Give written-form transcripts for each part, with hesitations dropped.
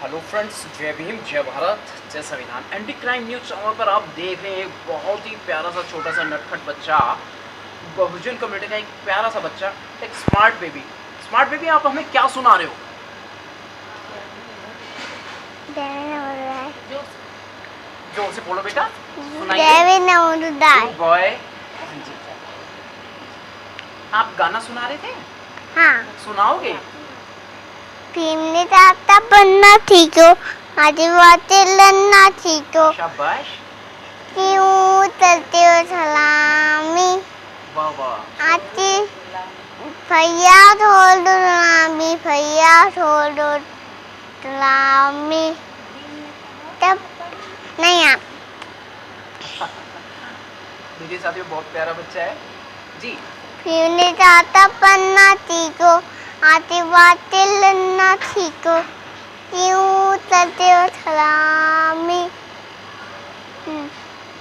Hello friends, जय भीम, जय भारत, जय संविधान। एंटी क्राइम न्यूज़ चैनल पर आप देख रहे हैं एक बहुत ही प्यारा सा छोटा सा नटखट बच्चा, बहुजन कम्युनिटी का एक प्यारा सा बच्चा, एक स्मार्ट बेबी। स्मार्ट बेबी, आप हमें क्या सुना रहे हो? जोर से बोलो बेटा, सुनाइए। Good boy. आप गाना सुना रहे थे? हाँ। सुनाओगे? पीने जाता बनना ठीक हो, आदिवासी लन्ना ठीक हो, शाबाश। क्यों चलते हो सलामी, वाह वाह। आती भैया छोड़ दो सलामी, भैया छोड़ दो सलामी, तब नहीं आप मेरे साथियों बहुत प्यारा बच्चा है जी। पीने जाता बनना ठीक हो, आदिवासी लन्ना ठीक हो, क्यों चलते हो सलामी,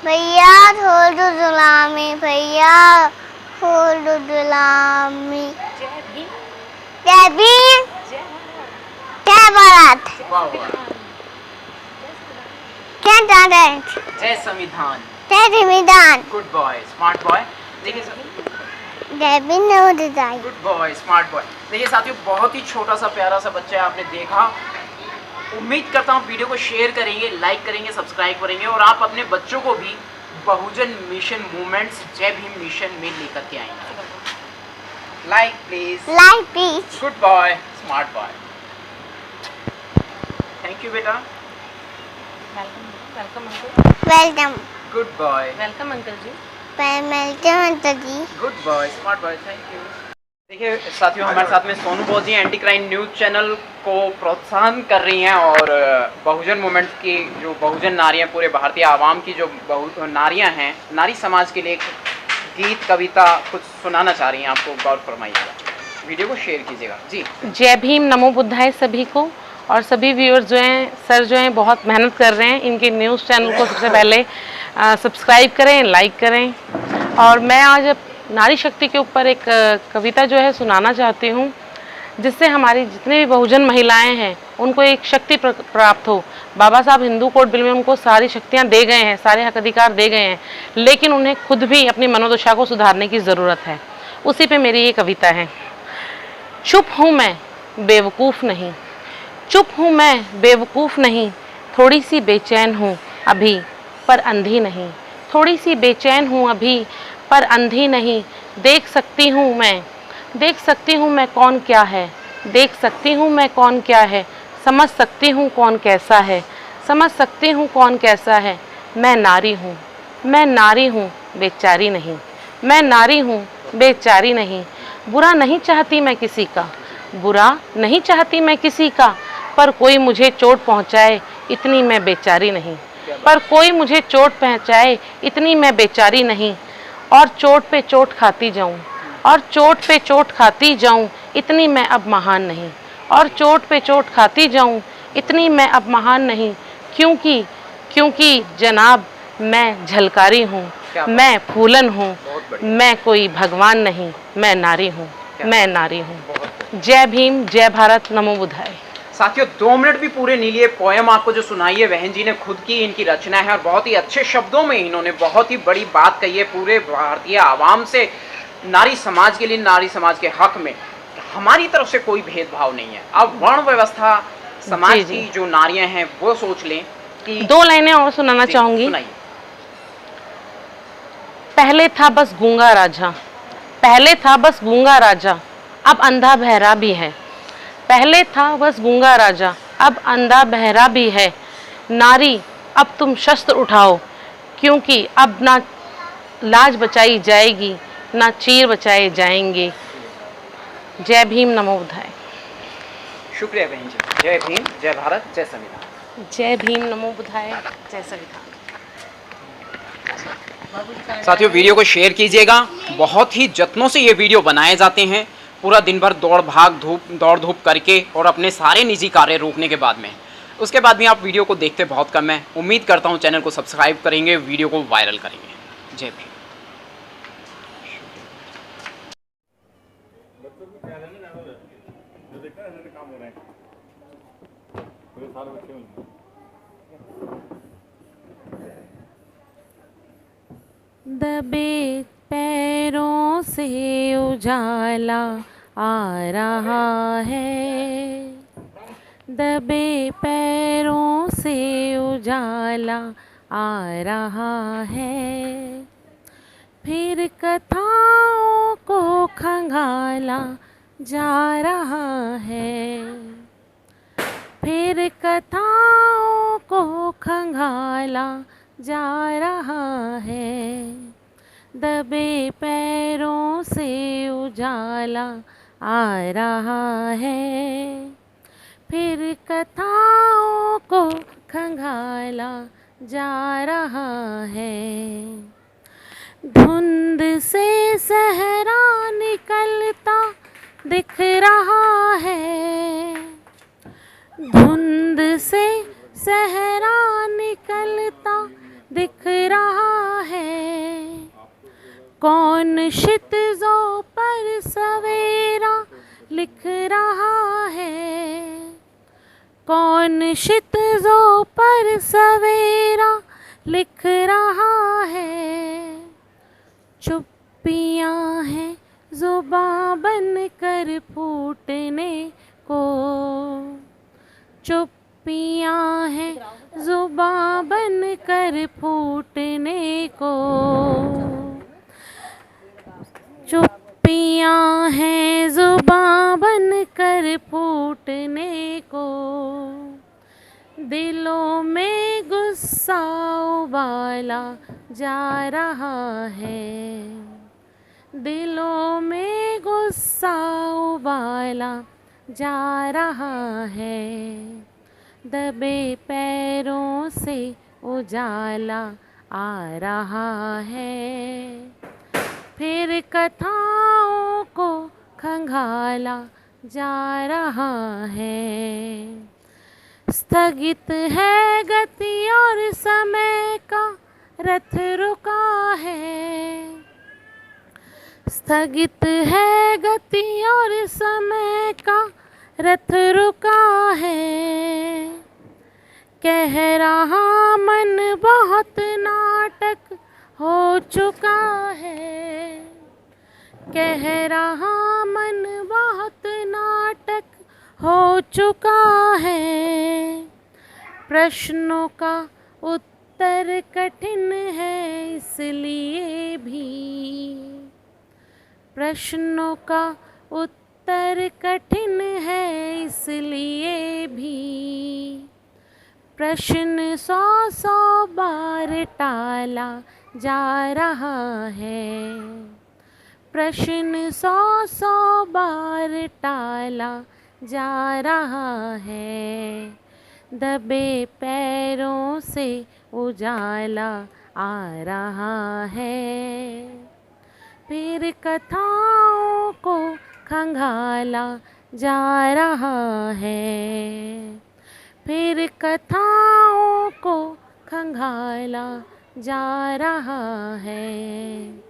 भैया छोड़ दो सलामी, भैया छोड़ दो सलामी। जय भीम, जय भीम, जय भारत, वाह वाह। जय संविधान, जय संविधान। Good boy, smart boy. देखिए जय Bhim Navodaya. Good boy, smart boy. देखिए साथियों, बहुत ही छोटा सा प्यारा सा बच्चा है, आपने देखा। उम्मीद करता हूँ वीडियो को शेयर करेंगे, लाइक करेंगे, सब्सक्राइब करेंगे और आप अपने बच्चों को भी बहुजन मिशन मूवमेंट्स जय भीम मिशन में लेकर के आएंगे। Like please, like please. Good boy, smart boy. Thank you बेटा। Welcome uncle. Welcome. Good boy. Welcome uncle ji. Welcome uncle ji. Good boy, smart boy, thank you. देखिए साथियों, हमारे साथ में सोनू बॉजी एंटी क्राइम न्यूज़ चैनल को प्रोत्साहन कर रही हैं और बहुजन मूवमेंट की जो बहुजन नारियां, पूरे भारतीय आवाम की जो नारियां हैं, नारी समाज के लिए एक गीत कविता कुछ सुनाना चाह रही हैं। आपको गौर फरमाइएगा, वीडियो को शेयर कीजिएगा जी। जय भीम, नमो बुद्धाय सभी को। और सभी व्यूअर्स जो हैं, सर जो हैं बहुत मेहनत कर रहे हैं, इनके न्यूज़ चैनल को सबसे पहले सब्सक्राइब करें, लाइक करें। और मैं आज नारी शक्ति के ऊपर एक कविता जो है सुनाना चाहती हूँ, जिससे हमारी जितनी भी बहुजन महिलाएं हैं उनको एक शक्ति प्राप्त हो। बाबा साहब हिंदू कोड बिल में उनको सारी शक्तियाँ दे गए हैं, सारे हक अधिकार दे गए हैं, लेकिन उन्हें खुद भी अपनी मनोदशा को सुधारने की ज़रूरत है। उसी पे मेरी ये कविता है। चुप हूँ मैं, बेवकूफ़ नहीं, चुप हूँ मैं, बेवकूफ़ नहीं, थोड़ी सी बेचैन हूँ अभी पर अंधी नहीं, थोड़ी सी बेचैन हूँ अभी पर अंधी नहीं। देख सकती हूँ मैं, देख सकती हूँ मैं कौन क्या है, देख सकती हूँ मैं कौन क्या है, समझ सकती हूँ कौन कैसा है, समझ सकती हूँ कौन कैसा है। मैं नारी हूँ, मैं नारी हूँ, बेचारी नहीं, मैं नारी हूँ, बेचारी नहीं। बुरा नहीं चाहती मैं किसी का, बुरा नहीं चाहती मैं किसी का, पर कोई मुझे चोट पहुँचाए इतनी मैं बेचारी नहीं, पर कोई मुझे चोट पहुँचाए इतनी मैं बेचारी नहीं। और चोट पे चोट खाती जाऊं, और चोट पे चोट खाती जाऊं, इतनी मैं अब महान नहीं, और चोट पे चोट खाती जाऊं, इतनी मैं अब महान नहीं। क्योंकि क्योंकि जनाब मैं झलकारी हूँ, मैं फूलन हूँ, मैं कोई भगवान नहीं, मैं नारी हूँ, मैं नारी हूँ। जय भीम, जय भारत, नमो बुद्धाय। साथियों 2 मिनट भी पूरे नहीं लिए। पोएम आपको जो सुनाई है बहन जी ने खुद की इनकी रचना है और बहुत ही अच्छे शब्दों में इन्होंने बहुत ही बड़ी बात कही है पूरे भारतीय आवाम से, नारी समाज के लिए, नारी समाज के हक में। हमारी तरफ से कोई भेदभाव नहीं है। अब वर्ण व्यवस्था समाज की जो नारियां हैं वो सोच लें कि 2 लाइनें और सुनाना चाहूंगी। पहले था बस गूंगा राजा, पहले था बस गूंगा राजा, अब अंधा बहरा भी है। पहले था बस गूंगा राजा, अब अंधा बहरा भी है। नारी अब तुम शस्त्र उठाओ, क्योंकि अब ना लाज बचाई जाएगी, ना चीर बचाए जाएंगे। जय भीम, नमो बुद्धाय। शुक्रिया बहन जी। जय भीम, जय भारत, जय संविधान। जय भीम, नमो बुद्धाय, जय संविधान। साथियों वीडियो को शेयर कीजिएगा। बहुत ही जत्नों से ये वीडियो बनाए जाते हैं, पूरा दिन भर दौड़ धूप करके और अपने सारे निजी कार्य रोकने के बाद में। उसके बाद भी आप वीडियो को देखते बहुत कम है। उम्मीद करता हूँ चैनल को सब्सक्राइब करेंगे, वीडियो को वायरल करेंगे। जय भीम। दबे पैरों से उजाला आ रहा है, दबे पैरों से उजाला आ रहा है, फिर कथाओं को खंगाला जा रहा है, फिर कथाओं को खंगाला जा रहा है, दबे पैरों से उजाला आ रहा है, फिर कथाओं को खंगाला जा रहा है। धुंध से सहरा निकलता दिख रहा है, धुंध से सहरा निकलता दिख रहा है, कौन क्षितिजों पर सवेरा लिख रहा है, कौन क्षितिजों पर सवेरा लिख रहा है, चुप्पियाँ हैं ज़ुबां बन कर फूटने को, चुप्पियाँ हैं ज़ुबां बन कर फूटने को, चुप्पियाँ हैं ज़ुबां बन कर फूटने को, दिलों में गुस्सा उबाला जा रहा है, दिलों में गुस्सा उबाला जा रहा है, दबे पैरों से उजाला आ रहा है, फिर कथाओं को खंगाला जा रहा है। स्थगित है गति और समय का रथ रुका है, स्थगित है गति और समय का रथ रुका है, कह रहा मन बहुत नाटक हो चुका है, कह रहा मन बहुत नाटक हो चुका है, प्रश्नों का उत्तर कठिन है इसलिए भी, प्रश्नों का उत्तर कठिन है इसलिए भी, प्रश्न 100 बार टाला जा रहा है, प्रश्न 100 बार टाला जा रहा है, दबे पैरों से उजाला आ रहा है, फिर कथाओं को खंगाला जा रहा है, फिर कथाओं को खंगाला जा रहा है।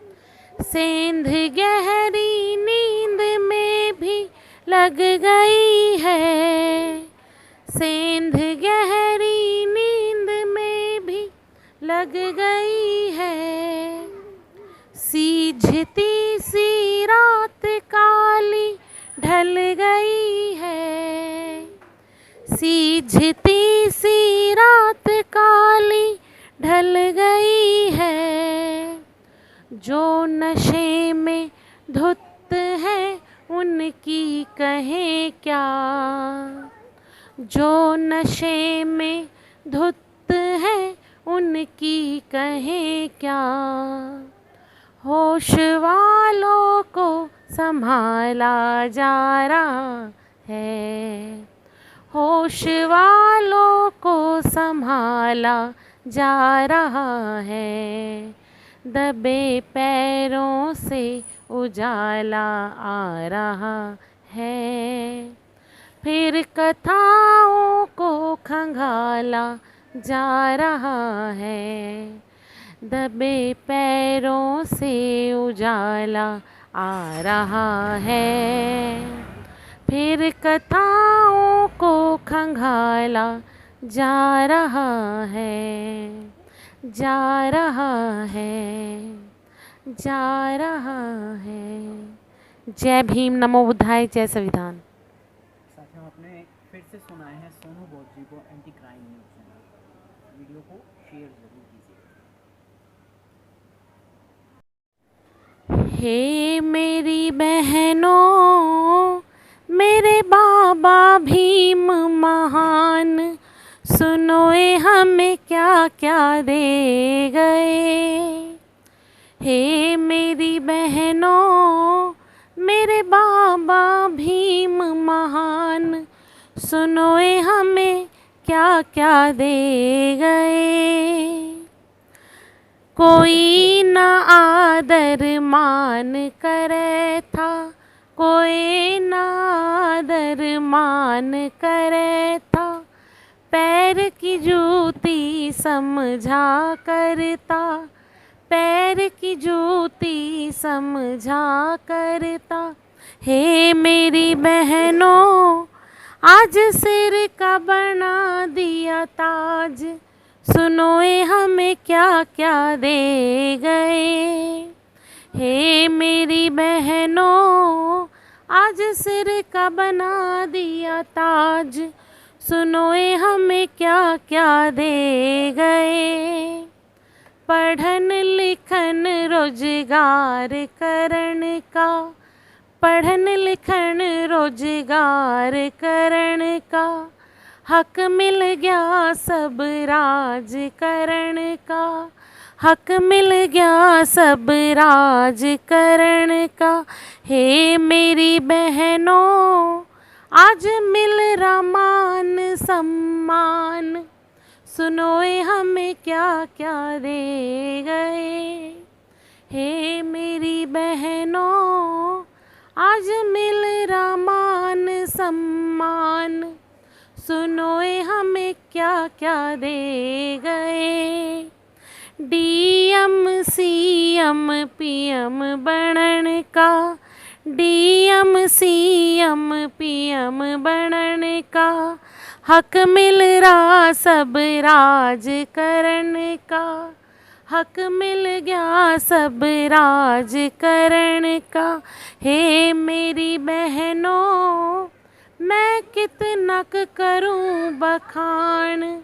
सेंध गहरी नींद में भी लग गई है, सेंध गहरी नींद में भी लग गई है, सीझती सी रात काली ढल गई है, सीझती सी रात काली ढल गई है, जो नशे में धुत है उनकी कहें क्या, जो नशे में धुत है उनकी कहें क्या, होश वालों को संभाला जा रहा है, होश वालों को संभाला जा रहा है, दबे पैरों से उजाला आ रहा है, फिर कथाओं को खंगाला जा रहा है, दबे पैरों से उजाला आ रहा है, फिर कथाओं को खंगाला जा रहा है, जा रहा है, जा रहा है। जय भीम, नमो बुद्धाय, जय संविधान। साथियों, आपने फिर से सुनाए हैं सोनू बोस जी को anti crime news channel. Video को शेयर जरूर कीजिए। हे मेरी बहनों, मेरे बाबा भीम महान, सुनो ये हमें क्या क्या दे गए। हे मेरी बहनों, मेरे बाबा भीम महान, सुनो ये हमें क्या क्या दे गए। कोई न आदर मान करे था, कोई न आदर मान करे था, पैर की जूती समझा करता, पैर की जूती समझा करता। हे मेरी बहनों, आज सिर का बना दिया ताज, सुनो ये हमें क्या क्या दे गए। हे मेरी बहनों, आज सिर का बना दिया ताज, सुनो ये हमें क्या क्या दे गए। पढ़न लिखन रोजगार करन का, पढ़न लिखन रोजगार करन का, हक मिल गया सब राज करण का, हक मिल गया सब राज करण का। हे मेरी बहनों, आज मिल रहा मान सम्मान, सुनो ये हमें क्या क्या दे गए। हे मेरी बहनों, आज मिल रहा मान सम्मान, सुनो ये हमें क्या क्या दे गए। डीएम सीएम पीएम बनने का, डीएम सीएम पीएम बनने का, हक मिल रहा सब राज करने का, हक मिल गया सब राज करने का। हे मेरी बहनों, मैं कितना करूं बखान,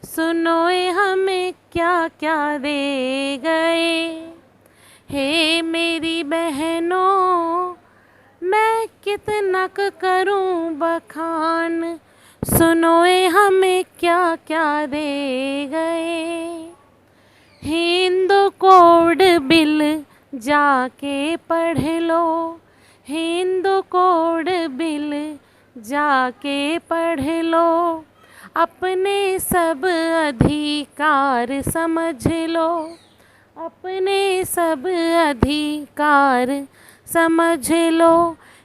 सुनो ये हमें क्या क्या दे गए। हे मेरी बहनों, मैं कितना करूं बखान, सुनो ये हमें क्या क्या दे गए। हिंदू कोड बिल जाके पढ़ लो, हिंदू कोड बिल जाके पढ़ लो, अपने सब अधिकार समझ लो, अपने सब अधिकार समझ लो।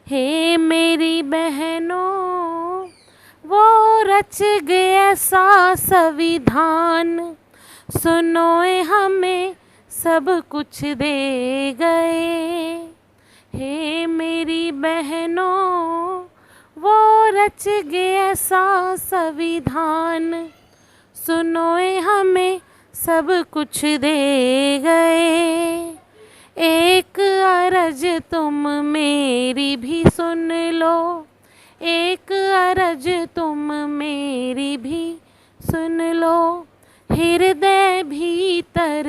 हे मेरी बहनों, वो रच गया सा संविधान, सुनो ये हमें सब कुछ दे गए। हे मेरी बहनों, वो रच गया सा संविधान, सुनो ये हमें सब कुछ दे गए। एक अर्ज तुम मेरी भी सुन लो, एक अर्ज तुम मेरी भी सुन लो, हृदय भीतर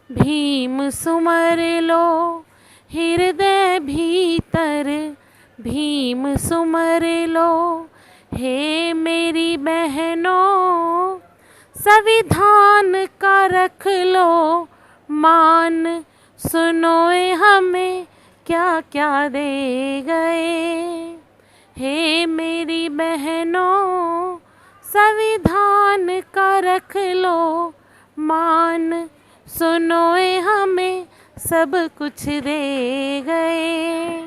भीम सुमर लो, हृदय भीतर भीम सुमर लो। हे मेरी बहनों, संविधान का रख लो मान, सुनो ये हमें क्या क्या दे गए। हे मेरी बहनों, संविधान का रख लो मान, सुनो ये हमें सब कुछ दे गए।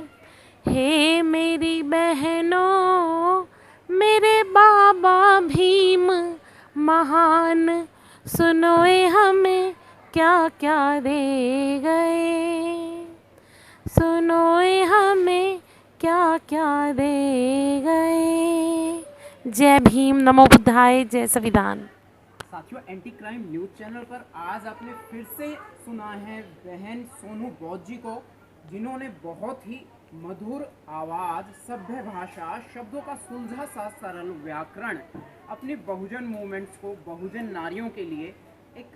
हे मेरी बहनों, मेरे बाबा भीम महान, सुनो ये हमें क्या क्या दे गए, सुनो ये हमें क्या क्या दे गए। जय भीम, नमो बुद्धाय, जय संविधान। साथियों, एंटी क्राइम न्यूज़ चैनल पर आज आपने फिर से सुना है बहन सोनू बौद्ध जी को, जिन्होंने बहुत ही मधुर आवाज़, सभ्य भाषा, शब्दों का सुलझा सा सरल व्याकरण अपनी बहुजन मूवमेंट्स को, बहुजन नारियों के लिए एक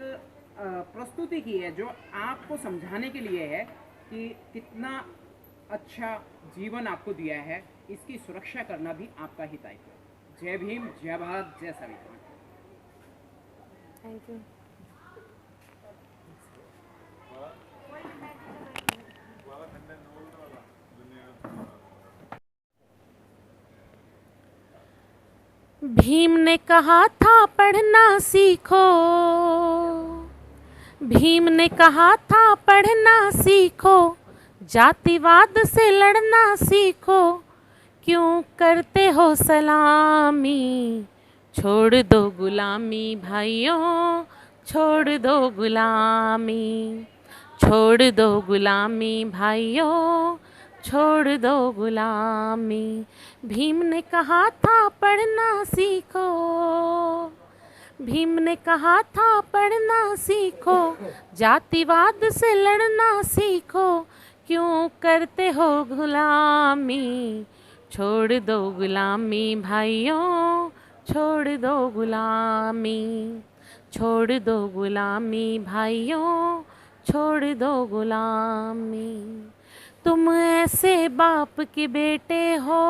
प्रस्तुति की है, जो आपको समझाने के लिए है कि कितना अच्छा जीवन आपको दिया है, इसकी सुरक्षा करना भी आपका ही दायित्व है। जय भीम, जय भारत, जय संविधान। Thank you. भीम ने कहा था पढ़ना सीखो, भीम ने कहा था पढ़ना सीखो, जातिवाद से लड़ना सीखो, क्यों करते हो सलामी, छोड़ दो गुलामी भाइयों, छोड़ दो गुलामी, छोड़ दो गुलामी भाइयों, छोड़ दो गुलामी। भीम ने कहा था पढ़ना सीखो, भीम ने कहा था पढ़ना सीखो, जातिवाद से लड़ना सीखो, क्यों करते हो गुलामी, छोड़ दो गुलामी भाइयों, छोड़ दो गुलामी, छोड़ दो गुलामी भाइयों, छोड़ दो गुलामी। तुम ऐसे बाप के बेटे हो,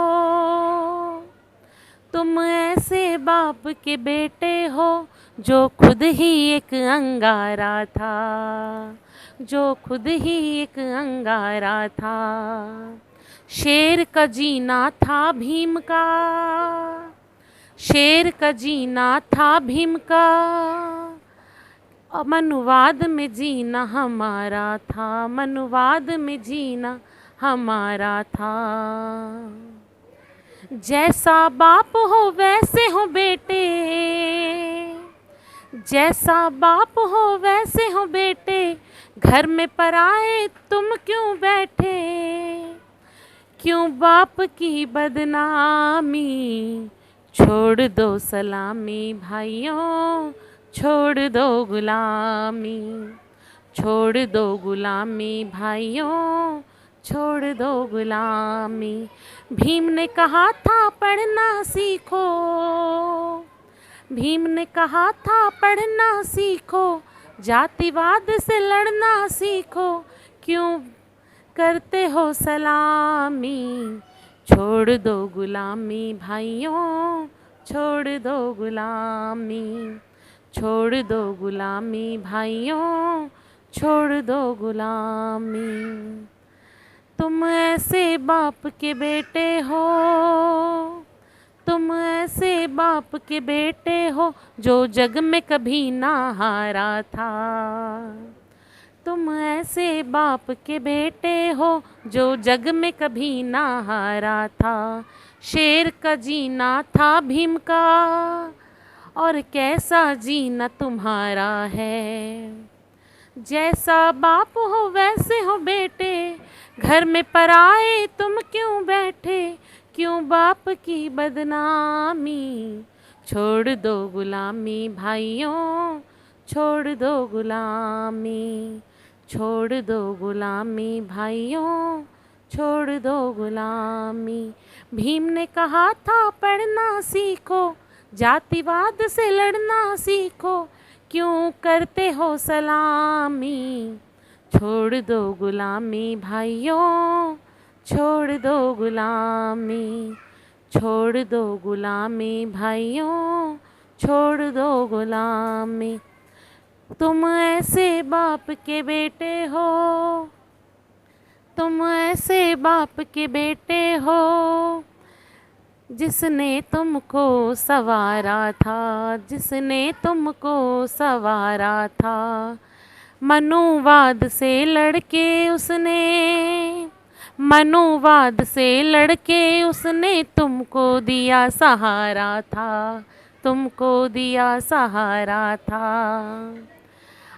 तुम ऐसे बाप के बेटे हो, जो खुद ही एक अंगारा था, जो खुद ही एक अंगारा था। शेर का जीना था भीम का, शेर का जीना था भीम का, मनुवाद में जीना हमारा था, मनुवाद में जीना हमारा था। जैसा बाप हो वैसे हो बेटे, जैसा बाप हो वैसे हो बेटे, घर में पराए तुम क्यों बैठे, क्यों बाप की बदनामी, छोड़ दो सलामी भाइयों, छोड़ दो गुलामी, छोड़ दो गुलामी भाइयों, छोड़ दो गुलामी। भीम ने कहा था पढ़ना सीखो, भीम ने कहा था पढ़ना सीखो, जातिवाद से लड़ना सीखो, क्यों करते हो सलामी, छोड़ दो गुलामी भाइयों, छोड़ दो गुलामी, छोड़ दो गुलामी भाइयों, छोड़ दो गुलामी। तुम ऐसे बाप के बेटे हो, तुम ऐसे बाप के बेटे हो, जो जग में कभी ना हारा था, तुम ऐसे बाप के बेटे हो, जो जग में कभी ना हारा था। शेर का जीना था भीम का, और कैसा जीना तुम्हारा है। जैसा बाप हो वैसे हो बेटे, घर में पराए तुम क्यों बैठे, क्यों बाप की बदनामी, छोड़ दो गुलामी भाइयों, छोड़ दो गुलामी, छोड़ दो गुलामी भाइयों, छोड़ दो गुलामी। भीम ने कहा था पढ़ना सीखो, जातिवाद से लड़ना सीखो, क्यों करते हो सलामी, छोड़ दो गुलामी भाइयों, छोड़ दो गुलामी, छोड़ दो गुलामी भाइयों, छोड़ दो गुलामी। तुम ऐसे बाप के बेटे हो, तुम ऐसे बाप के बेटे हो, जिसने तुमको सवारा था, जिसने तुमको सवारा था। मनुवाद से लड़के उसने, मनुवाद से लड़के उसने तुमको दिया सहारा था, तुमको दिया सहारा था।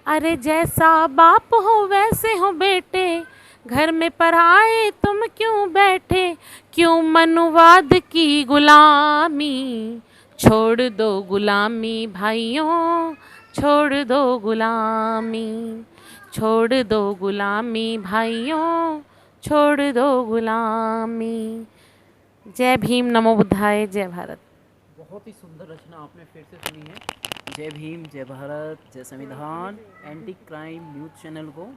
अरे जैसा बाप हो वैसे हो बेटे, घर में पराए तुम क्यों बैठे, क्यों मनुवाद की गुलामी, छोड़ दो गुलामी भाइयों, छोड़ दो गुलामी, छोड़ दो गुलामी भाइयों, छोड़ दो गुलामी। जय भीम, नमो बुद्धाय, जय भारत। बहुत ही सुंदर रचना आपने फिर से सुनी है। जय भीम, जय भारत, जय संविधान। एंटी क्राइम न्यूज़ चैनल को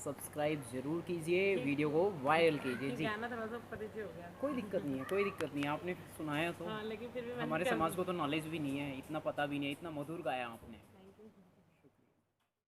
सब्सक्राइब ज़रूर कीजिए, वीडियो को वायरल कीजिए जी। गाना थोड़ा सा परिचय हो गया। कोई दिक्कत नहीं है, कोई दिक्कत नहीं है, आपने सुनाया तो हाँ, लेकिन फिर भी मैंने हमारे कर समाज को तो नॉलेज भी नहीं है, इतना पता भी नहीं है, इतना मधुर गाया आपने।